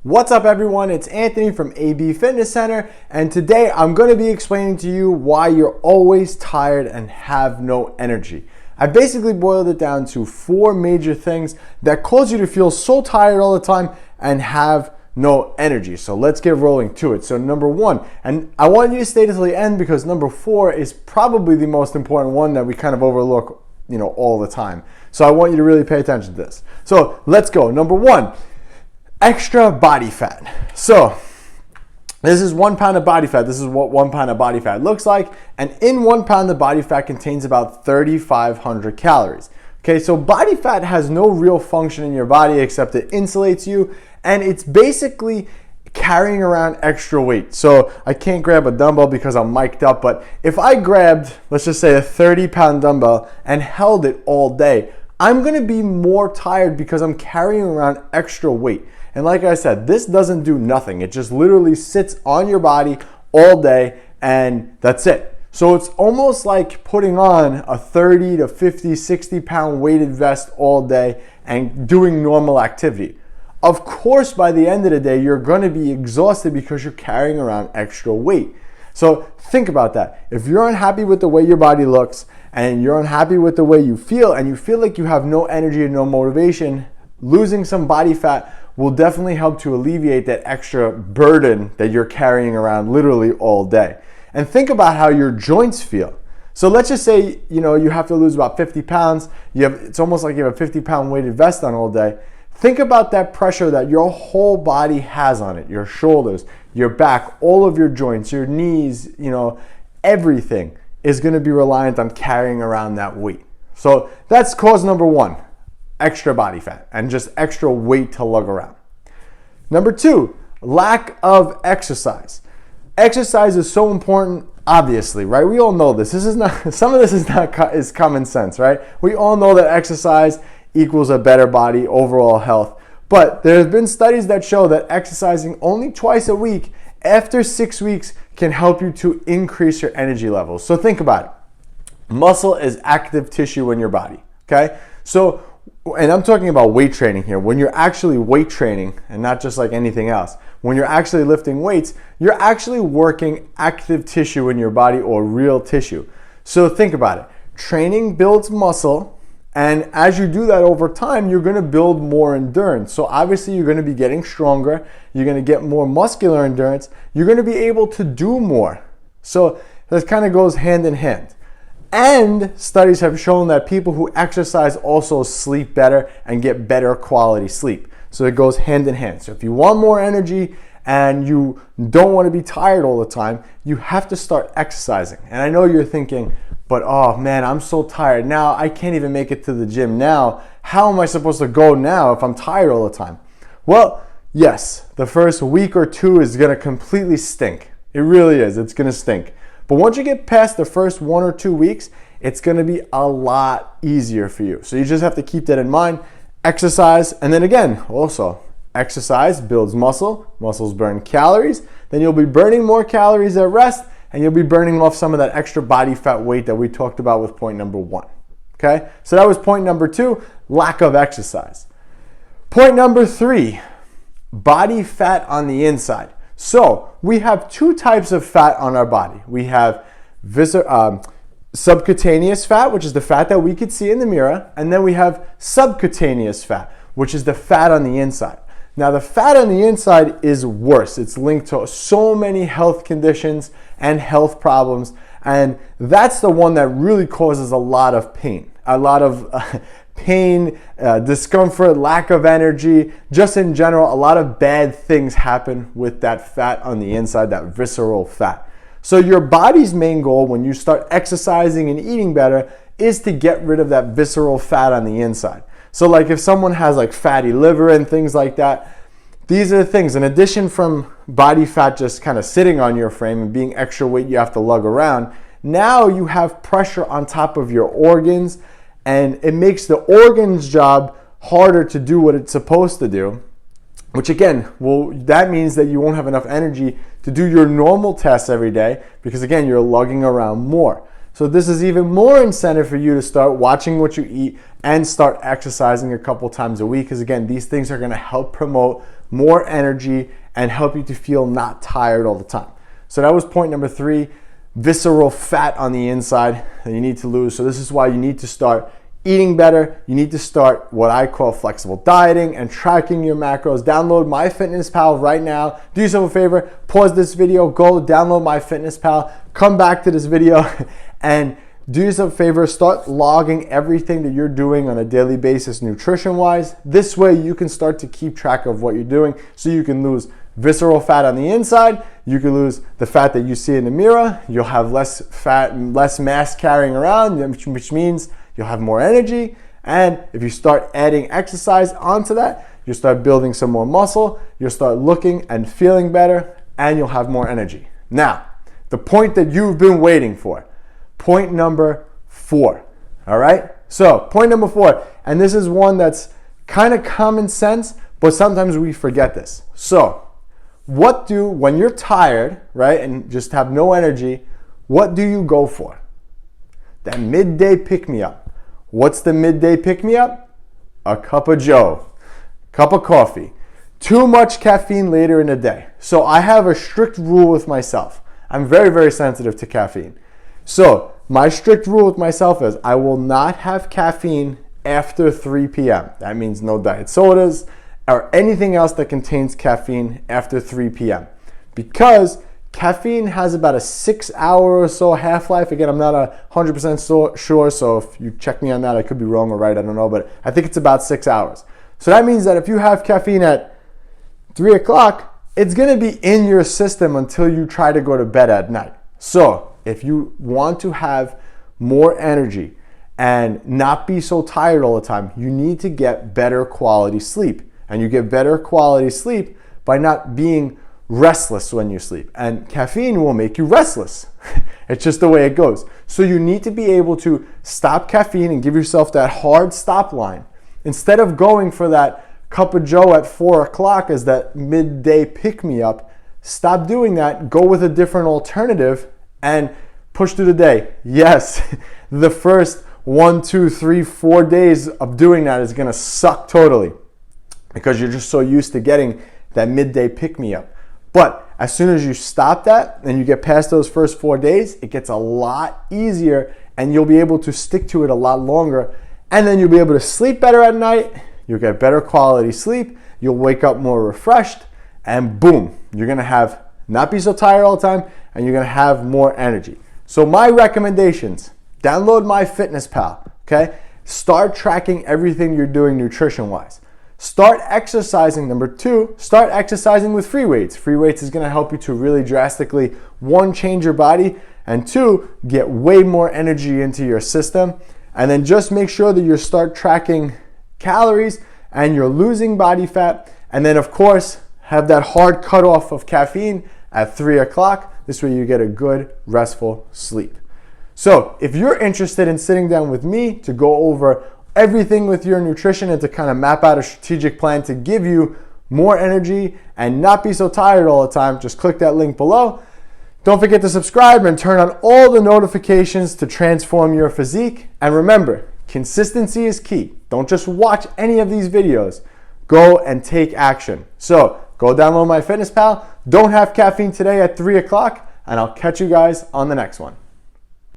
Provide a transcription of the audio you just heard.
What's up everyone, it's Anthony from AB Fitness Center, and today I'm going to be explaining to you why you're always tired and have no energy. I basically boiled it down to 4 major things that cause you to feel so tired all the time and have no energy. So let's get rolling to it. So number 1, and I want you to stay till the end because number 4 is probably the most important one that we kind of overlook, all the time. So I want you to really pay attention to this. So let's go. Number 1. Extra body fat. So this is 1 pound of body fat. This is what 1 pound of body fat looks like. And in 1 pound of body fat contains about 3,500 calories. Okay, so body fat has no real function in your body except it insulates you, and it's basically carrying around extra weight. So I can't grab a dumbbell because I'm mic'd up, but if I grabbed, let's just say, a 30-pound dumbbell and held it all day, I'm gonna be more tired because I'm carrying around extra weight. And like I said, this doesn't do nothing. It just literally sits on your body all day and that's it. So it's almost like putting on a 30 to 50, 60 pound weighted vest all day and doing normal activity. Of course, by the end of the day, you're gonna be exhausted because you're carrying around extra weight. So think about that. If you're unhappy with the way your body looks and you're unhappy with the way you feel and you feel like you have no energy and no motivation, losing some body fat will definitely help to alleviate that extra burden that you're carrying around literally all day. And think about how your joints feel. So let's just say, you have to lose about 50 pounds. It's almost like you have a 50-pound weighted vest on all day. Think about that pressure that your whole body has on it, your shoulders, your back, all of your joints, your knees, everything is gonna be reliant on carrying around that weight. So that's cause number 1. Extra body fat and just extra weight to lug around. Number 2, lack of exercise. Exercise is so important, obviously, right? We all know this. Some of this is common sense, right? We all know that exercise equals a better body, overall health. But there have been studies that show that exercising only twice a week after 6 weeks can help you to increase your energy levels. So think about it. Muscle is active tissue in your body, okay? So, and I'm talking about weight training here. When you're actually weight training, and not just like anything else, when you're actually lifting weights, you're actually working active tissue in your body or real tissue. So think about it. Training builds muscle, and as you do that over time, you're gonna build more endurance. So obviously you're gonna be getting stronger, you're gonna get more muscular endurance, you're gonna be able to do more. So that kind of goes hand in hand. And studies have shown that people who exercise also sleep better and get better quality sleep. So it goes hand in hand. So if you want more energy and you don't want to be tired all the time, you have to start exercising. And I know you're thinking, but oh man, I'm so tired now. I can't even make it to the gym now. How am I supposed to go now if I'm tired all the time? Well, yes, the first week or 2 is going to completely stink. It really is. It's going to stink. But once you get past the first 1 or 2 weeks, it's gonna be a lot easier for you. So you just have to keep that in mind. Exercise, and then again, also, exercise builds muscle, muscles burn calories, then you'll be burning more calories at rest, and you'll be burning off some of that extra body fat weight that we talked about with point number 1, okay? So that was point number 2, lack of exercise. Point number 3, body fat on the inside. So we have 2 types of fat on our body. We have subcutaneous fat, which is the fat that we could see in the mirror, and then we have subcutaneous fat, which is the fat on the inside. Now the fat on the inside is worse. It's linked to so many health conditions and health problems, and that's the one that really causes a lot of pain. A lot of discomfort, lack of energy, just in general, a lot of bad things happen with that fat on the inside, that visceral fat. So your body's main goal when you start exercising and eating better is to get rid of that visceral fat on the inside. So like if someone has like fatty liver and things like that, these are the things. In addition from body fat just kind of sitting on your frame and being extra weight you have to lug around, now you have pressure on top of your organs, and it makes the organ's job harder to do what it's supposed to do, which again, that means that you won't have enough energy to do your normal tasks every day because again, you're lugging around more. So this is even more incentive for you to start watching what you eat and start exercising a couple times a week, because again, these things are going to help promote more energy and help you to feel not tired all the time. So that was point number 3, visceral fat on the inside that you need to lose. So this is why you need to start eating better. You need to start what I call flexible dieting and tracking your macros. Download MyFitnessPal right now. Do yourself a favor, pause this video, go download MyFitnessPal, come back to this video and do yourself a favor, start logging everything that you're doing on a daily basis nutrition-wise. This way you can start to keep track of what you're doing so you can lose visceral fat on the inside, you can lose the fat that you see in the mirror, you'll have less fat and less mass carrying around, which means you'll have more energy. And if you start adding exercise onto that, you'll start building some more muscle, you'll start looking and feeling better, and you'll have more energy. Now, the point that you've been waiting for, point number 4, all right? So point number 4, and this is one that's kind of common sense, but sometimes we forget this. So when you're tired, right, and just have no energy, what do you go for? That midday pick-me-up. What's the midday pick-me-up? A cup of joe, cup of coffee. Too much caffeine later in the day. So I have a strict rule with myself. I'm very, very sensitive to caffeine. So my strict rule with myself is I will not have caffeine after 3 p.m. That means no diet sodas or anything else that contains caffeine after 3 p.m. Because caffeine has about a 6-hour or so half-life. Again, I'm not 100% sure, so if you check me on that, I could be wrong or right, I don't know, but I think it's about 6 hours. So that means that if you have caffeine at 3 o'clock, it's gonna be in your system until you try to go to bed at night. So if you want to have more energy and not be so tired all the time, you need to get better quality sleep. And you get better quality sleep by not being restless when you sleep. And caffeine will make you restless. It's just the way it goes. So you need to be able to stop caffeine and give yourself that hard stop line. Instead of going for that cup of joe at 4 o'clock as that midday pick-me-up, stop doing that. Go with a different alternative and push through the day. Yes, the first 1, 2, 3, 4 days of doing that is gonna suck totally because you're just so used to getting that midday pick-me-up. But as soon as you stop that and you get past those first 4 days, it gets a lot easier and you'll be able to stick to it a lot longer. And then you'll be able to sleep better at night, you'll get better quality sleep, you'll wake up more refreshed, and boom, you're gonna not be so tired all the time and you're gonna have more energy. So my recommendations, download MyFitnessPal, okay? Start tracking everything you're doing nutrition-wise. Start exercising. Number 2, start exercising with free weights. Free weights is gonna help you to really drastically, 1, change your body, and 2, get way more energy into your system. And then just make sure that you start tracking calories and you're losing body fat. And then of course, have that hard cutoff of caffeine at 3 o'clock. This way you get a good, restful sleep. So if you're interested in sitting down with me to go over everything with your nutrition and to kind of map out a strategic plan to give you more energy and not be so tired all the time, just click that link below. Don't forget to subscribe and turn on all the notifications to transform your physique. And remember, consistency is key. Don't just watch any of these videos. Go and take action. So go download MyFitnessPal. Don't have caffeine today at 3 o'clock, and I'll catch you guys on the next one.